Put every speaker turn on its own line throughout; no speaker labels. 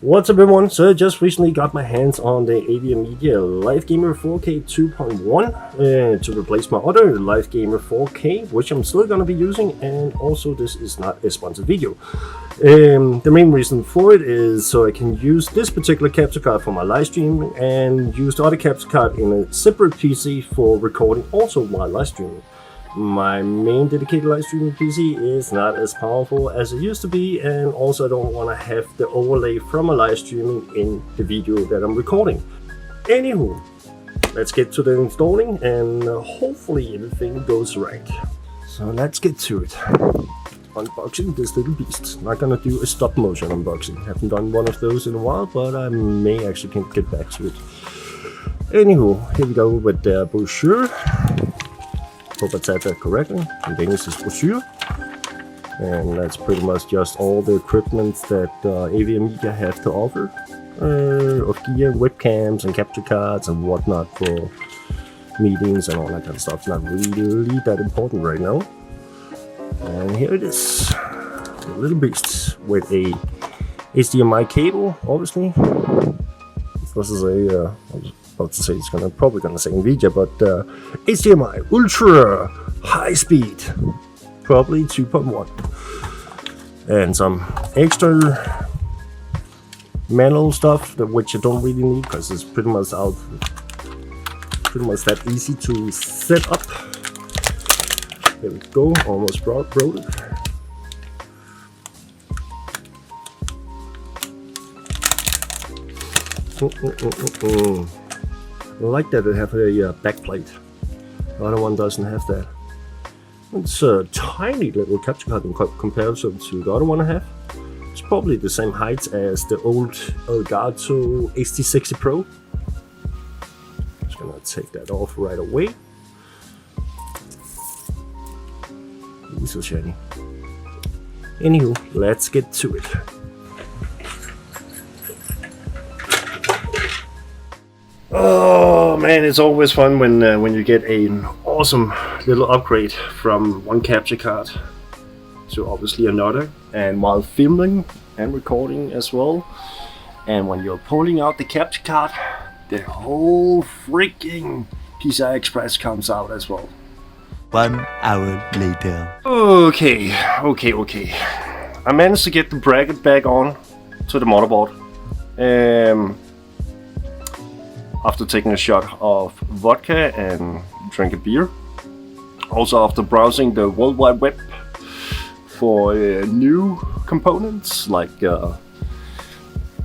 What's up everyone, so I just recently got my hands on the AverMedia Live Gamer 4K 2.1 to replace my other Live Gamer 4K, which I'm still gonna be using, and also this is not a sponsored video. The main reason for it is so I can use this particular capture card for my live stream and use the other capture card in a separate PC for recording also while live streaming. My main dedicated live streaming PC is not as powerful as it used to be, and also I don't want to have the overlay from my live streaming in the video that I'm recording. Anywho, let's get to the installing and hopefully everything goes right. So let's get to it. Unboxing this little beast. Not gonna do a stop motion unboxing. Haven't done one of those in a while, but I may actually can get back to it. Anywho, here we go with the brochure. Hope I said that correctly. In English is brochure. And that's pretty much just all the equipment that AverMedia have to offer. Of gear, webcams and capture cards and whatnot for meetings and all that kind of stuff. Not really that important right now. And here it is. The little beast with a HDMI cable, obviously. This is a about to say it's probably gonna say NVIDIA, but HDMI ultra high speed, probably 2.1, and some extra manual stuff which I don't really need because it's pretty much that easy to set up. There we go, almost brought it. I like that it have a back plate. The other one doesn't have that. It's a tiny little capture card in comparison to the other one I have. It's probably the same height as the old Elgato HD60 Pro. Just gonna take that off right away. Ooh, so shiny. Anywho, let's get to it. Oh man, it's always fun when you get an awesome little upgrade from one capture card to obviously another, and while filming and recording as well. And when you're pulling out the capture card, the whole freaking PCI Express comes out as well.
1 hour later.
Okay. I managed to get the bracket back on to the motherboard. After taking a shot of vodka and drinking beer. Also after browsing the World Wide Web for new components, like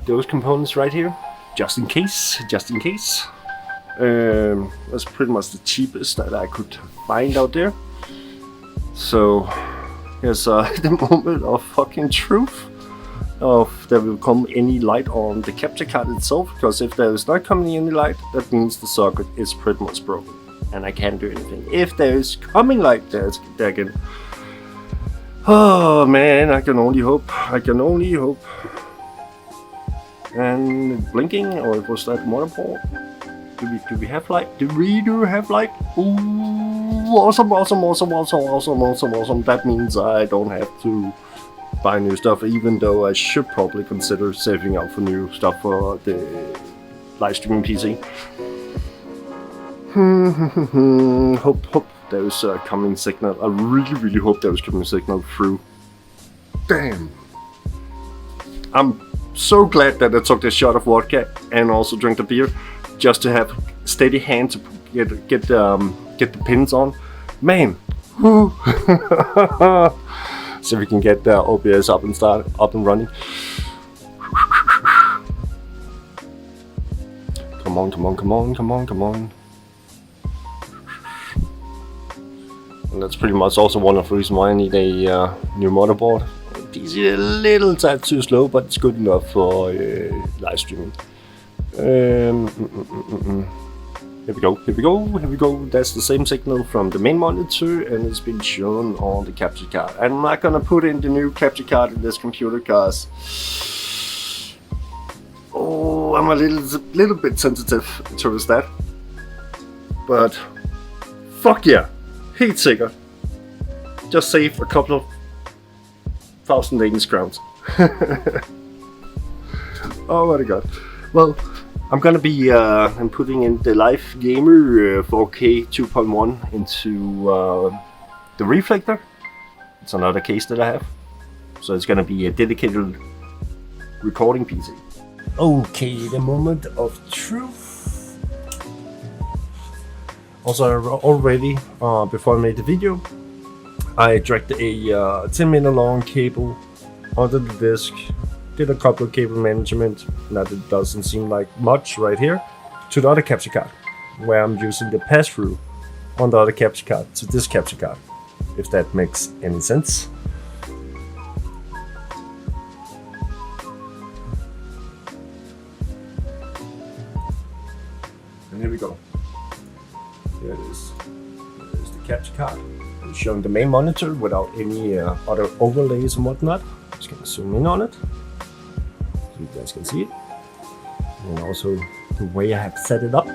those components right here, just in case. That's pretty much the cheapest that I could find out there. So here's the moment of fucking truth. If there will come any light on the capture card itself, because if there is not coming any light, that means the socket is pretty much broken and I can't do anything. If there is coming light there again, oh man, I can only hope. And blinking, or was that motherboard? Do we have light? Do we have light? Ooh, awesome. That means I don't have to buy new stuff, even though I should probably consider saving up for new stuff for the live streaming PC. Hope there's a coming signal. I really hope there's coming signal through. Damn. I'm so glad that I took this shot of vodka and also drank the beer, just to have steady hand to get the pins on. Man. So we can get the OBS up and running. Come on. And that's pretty much also one of the reasons why I need a new motherboard. It's a little tad too slow, but it's good enough for live streaming. Here we go. That's the same signal from the main monitor, and it's been shown on the capture card. I'm not gonna put in the new capture card in this computer because I'm a little bit sensitive towards that. But fuck yeah, heat seeker. Just save a couple of 1,000 Danish crowns. Oh my god. Well, I'm gonna be I'm putting in the Live Gamer 4K 2.1 into the reflector. It's another case that I have. So it's gonna be a dedicated recording PC. Okay, the moment of truth. Also already, before I made the video, I dragged a 10-meter long cable onto the disk, did a couple of cable management, now that doesn't seem like much right here, to the other capture card, where I'm using the pass-through on the other capture card to this capture card, if that makes any sense. And here we go. There it is. There's the capture card. It's showing the main monitor without any other overlays and whatnot. Just gonna zoom in on it so you guys can see it. And also the way I have set it up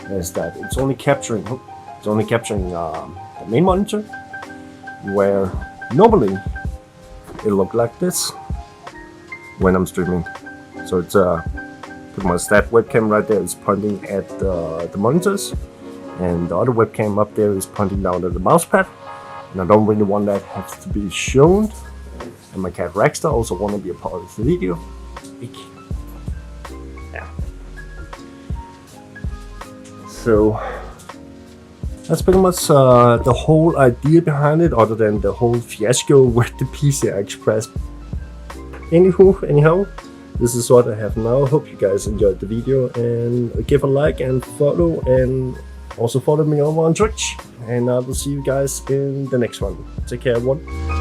is that it's only capturing the main monitor, where normally it'll look like this when I'm streaming. So it's pretty much that webcam right there is pointing at the monitors, and the other webcam up there is pointing down at the mouse pad. And I don't really want that has to be shown. And my cat Raxter also want to be a part of the video. Yeah. So that's pretty much the whole idea behind it, other than the whole fiasco with the PCI Express. Anyhow, this is what I have now. Hope you guys enjoyed the video, and give a like and follow, and also follow me over on Twitch. And I will see you guys in the next one. Take care, everyone.